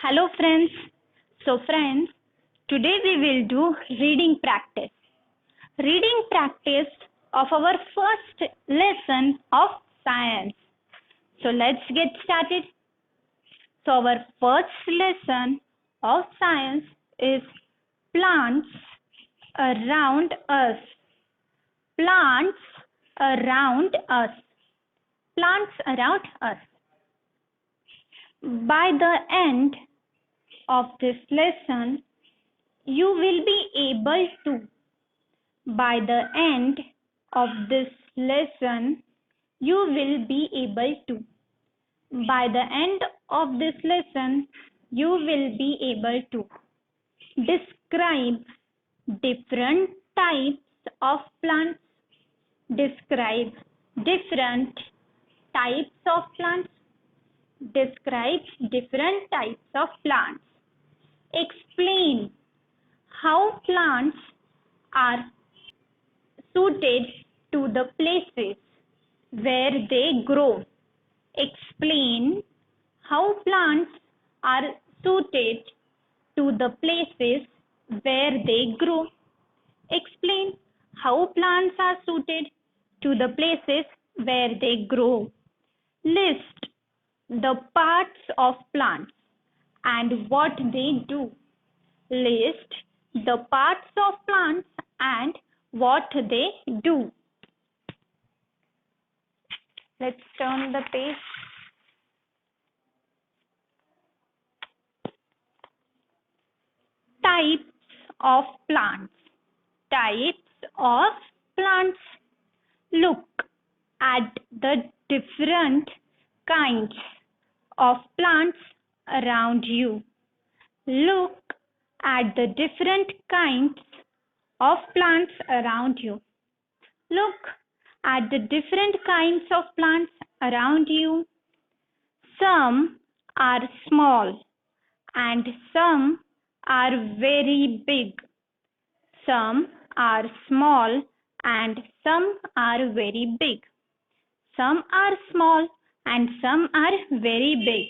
Hello friends. Today we will do reading practice. Reading practice of our first lesson of science. So let's get started. So our first lesson of science is plants around us. Plants around us. Plants around us. By the end of this lesson, you will be able to. By the end of this lesson, you will be able to. By the end of this lesson, you will be able to describe different types of plants. Describe different types of plants. Describe different types of plants. Explain how plants are suited to the places where they grow. Explain how plants are suited to the places where they grow. Explain how plants are suited to the places where they grow. List the parts of plants and what they do. List the parts of plants and what they do. Let's turn the page. Types of plants. Types of plants. Look at the different kinds of plants around you. Look at the different kinds of plants around you. Look at the different kinds of plants around you. Some are small and some are very big. Some are small and some are very big. Some are small and some are very big.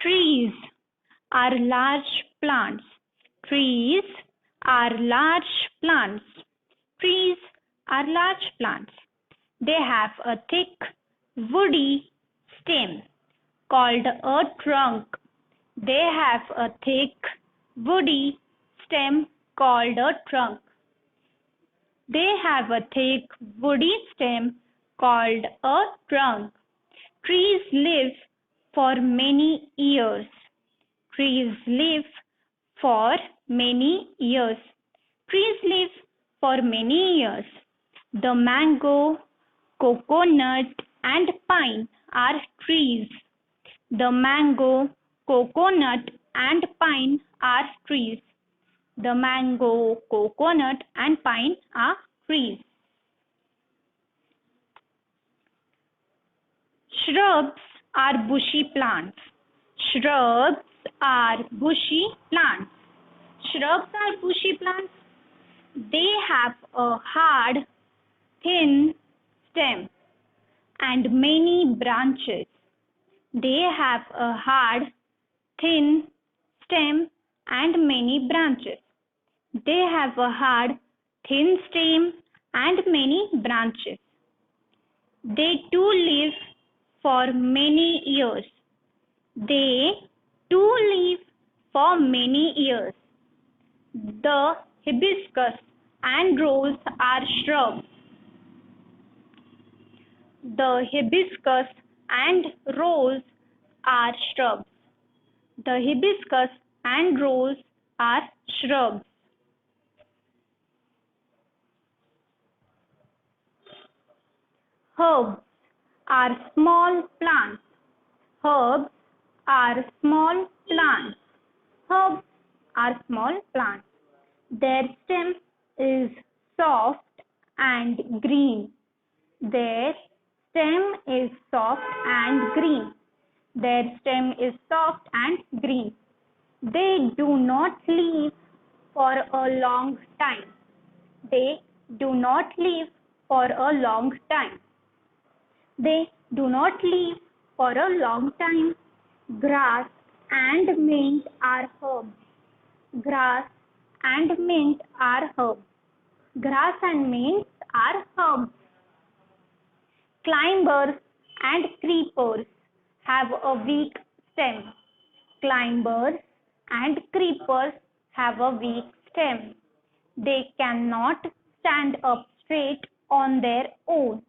Trees are large plants. Trees are large plants. Trees are large plants. They have a thick, woody stem called a trunk. They have a thick, woody stem called a trunk. They have a thick, woody stem called a trunk. Trees live for many years. Trees live for many years. Trees live for many years. The mango, coconut, and pine are trees. The mango, coconut, and pine are trees. The mango, coconut, and pine are trees. Shrubs are bushy plants. Shrubs are bushy plants. Shrubs are bushy plants. They have a hard, thin stem and many branches. They have a hard, thin stem and many branches. They have a hard, thin stem and many branches. They too live for many years. They too live for many years. The hibiscus and rose are shrubs. The hibiscus and rose are shrubs. The hibiscus and rose are shrubs. Herbs are small plants. Herbs are small plants. Herbs are small plants. Their stem is soft and green. Their stem is soft and green. Their stem is soft and green. They do not live for a long time. They do not live for a long time. They do not live for a long time. Grass and mint are herbs. Grass and mint are herbs. Grass and mint are herbs. Climbers and creepers have a weak stem. Climbers and creepers have a weak stem. They cannot stand up straight on their own.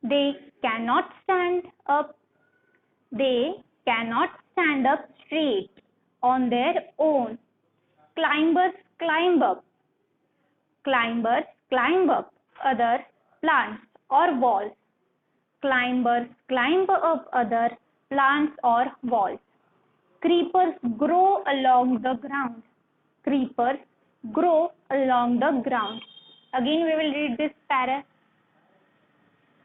They cannot stand up. They cannot stand up straight on their own. Climbers climb up. Climbers climb up other plants or walls. Climbers climb up other plants or walls. Creepers grow along the ground. Creepers grow along the ground. Again, we will read this para.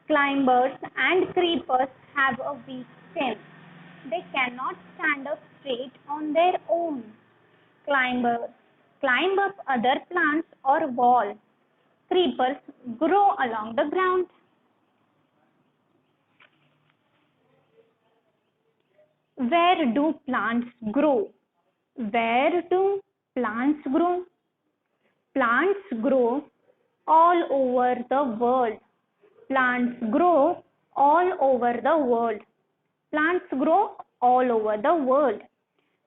Climbers and creepers have a weak stem. They cannot stand up straight on their own. Climbers climb up other plants or walls. Creepers grow along the ground. Where do plants grow? Where do plants grow? Plants grow all over the world. Plants grow all over the world. Plants grow all over the world.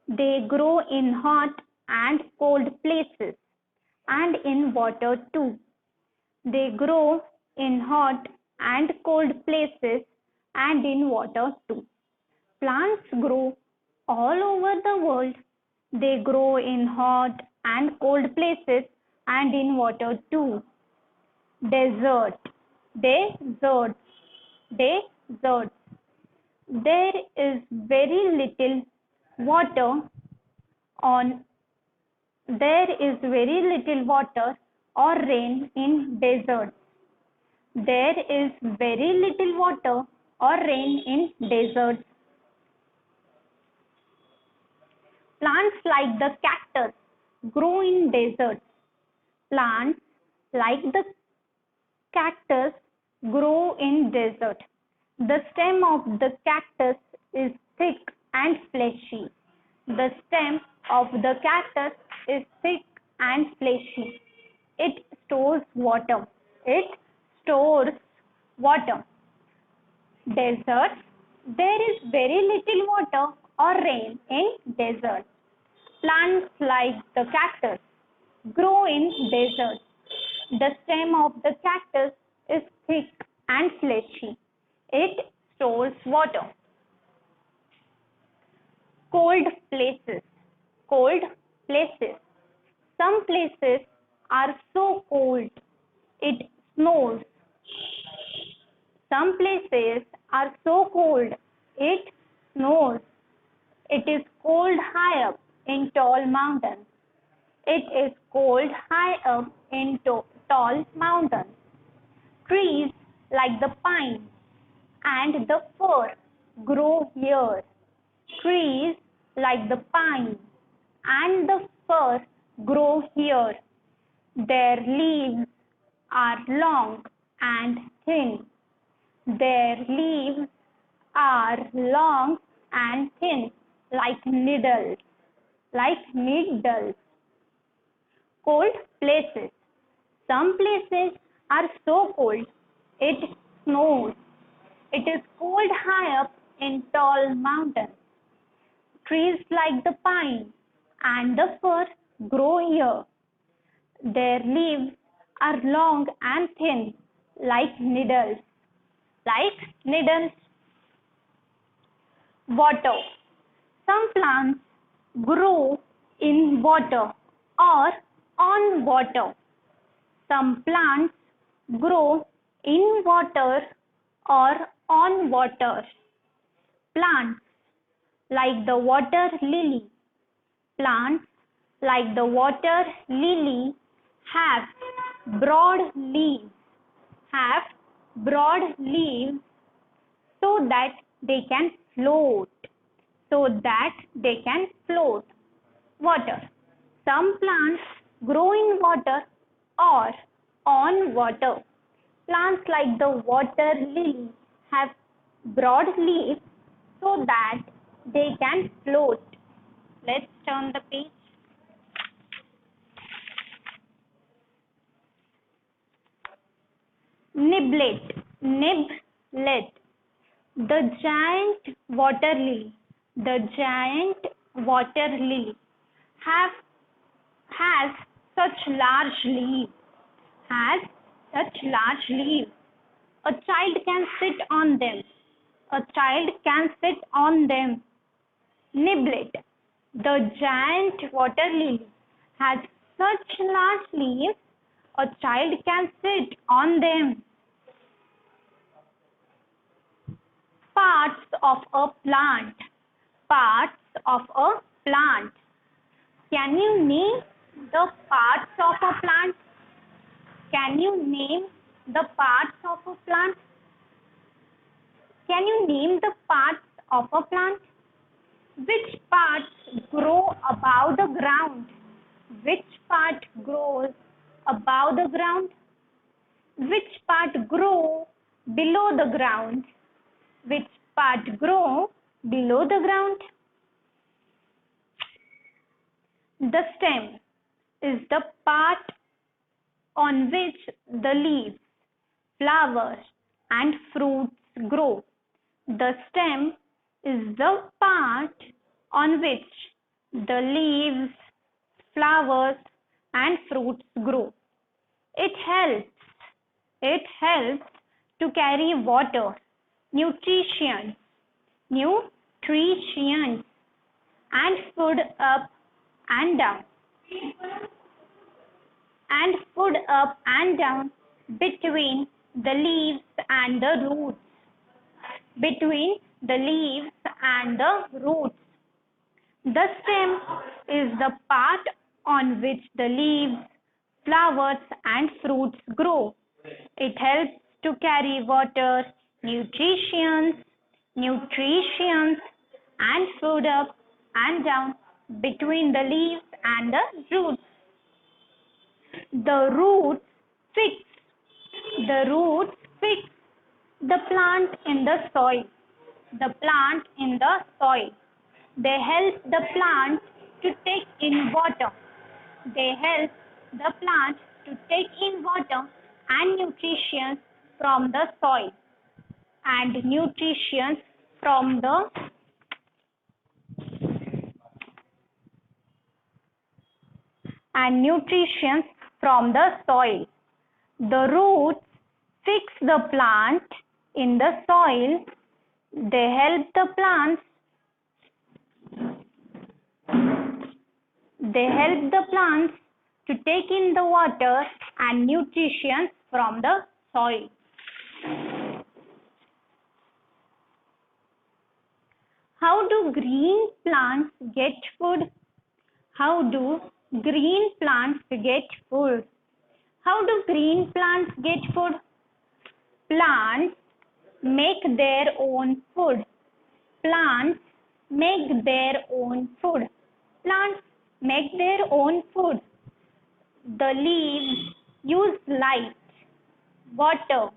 They grow in hot and cold places and in water too. They grow in hot and cold places and in water too. Plants grow all over the world. They grow in hot and cold places and in water too. Desert, desert, desert. There is very little water on there is very little water or rain in deserts. There is very little water or rain in deserts. Plants like the cactus grow in deserts. Plants like the cactus grow in desert. The stem of the cactus is thick and fleshy. The stem of the cactus is thick and fleshy. It stores water. It stores water. Deserts. There is very little water or rain in deserts. Plants like the cactus grow in deserts. The stem of the cactus is thick and fleshy. It stores water. Cold places. Cold places. Some places are so cold it snows. Some places are so cold it snows. It is cold high up in tall mountains. It is cold high up in tall mountains. Trees like the pine and the fir grow here. Trees like the pine and the fir grow here. Their leaves are long and thin. Their leaves are long and thin, like needles. Like needles. Cold places. Some places are so cold it snows. It is cold high up in tall mountains. Trees like the pine and the fir grow here. Their leaves are long and thin, like needles. Like needles. Water. Some plants grow in water or on water. Some plants grow in water or on water. Plants like the water lily. Plants like the water lily have broad leaves. Have broad leaves so that they can float. So that they can float. Water. Some plants grow in water or on water. Plants like the water lily have broad leaves so that they can float. Let's turn the page. Niblet, niblet, the giant water lily, the giant water lily has such large leaves, has such large leaves. A child can sit on them. A child can sit on them. Niblet, the giant water lily, has such large leaves. A child can sit on them. Parts of a plant. Parts of a plant. Can you name the parts of a plant? Can you name the parts of a plant? Can you name the parts of a plant? Which parts grow above the ground? Which part grows above the ground? Which part grow below the ground? Which part grow below the ground? The stem is the part on which the leaves, flowers, and fruits grow. The stem is the part on which the leaves, flowers, and fruits grow. It helps to carry water, nutrition, and food up and down, between the leaves and the roots. Between the leaves and the roots. The stem is the part on which the leaves, flowers, and fruits grow. It helps to carry water, nutrition, and food up and down between the leaves and the roots. The roots fix the plant in the soil. They help the plant to take in water. And nutrition from the soil and nutrition from the soil. The roots fix the plant in the soil. They help the plants to take in the water and nutrition from the soil. How do green plants get food? How do green plants get food? Plants make their own food. The leaves use light, water,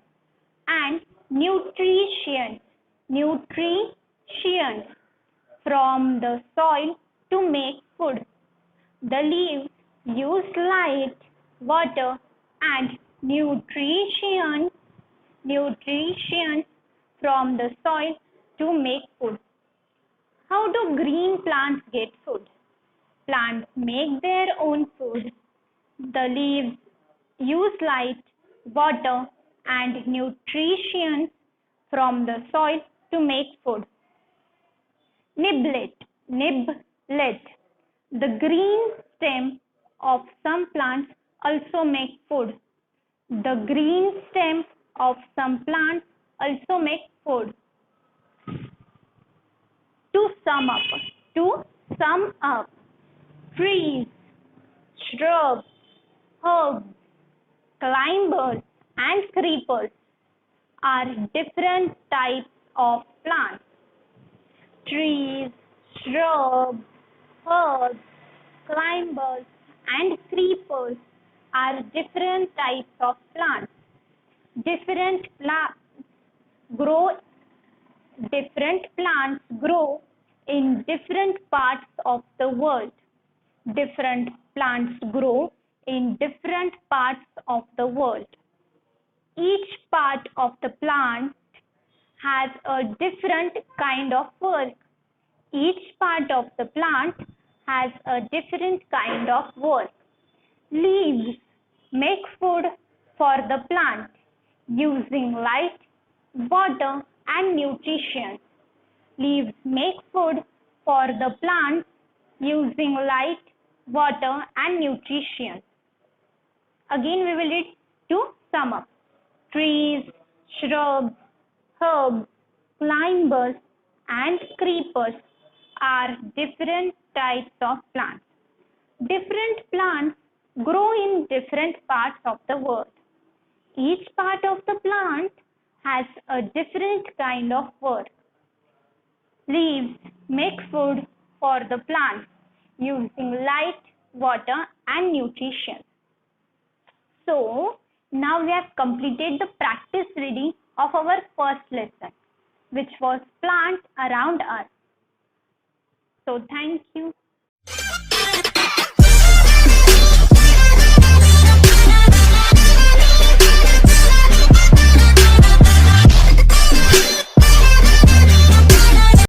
and nutrition from the soil to make food. The leaves use light, water, and nutrition from the soil to make food. How do green plants get food? Plants make their own food. The leaves use light, water, and nutrition from the soil to make food. Niblet. The green stem of some plants also make food. To sum up, trees, shrubs, herbs, climbers, and creepers are different types of plants. Trees, shrubs, herbs, climbers, and creepers are different types of plants. Different plants grow in different parts of the world. Different plants grow in different parts of the world. Each part of the plant has a different kind of work. Each part of the plant has a different kind of work. Leaves make food for the plant using light, water, and nutrition. Leaves make food for the plant using light, water, and nutrition. Again, we will read to sum up. Trees, shrubs, herbs, climbers, and creepers are different types of plants. Different plants grow in different parts of the world. Each part of the plant has a different kind of work. Leaves make food for the plant using light, water, and nutrition. So, now we have completed the practice reading of our first lesson, which was plants around us. So, thank you.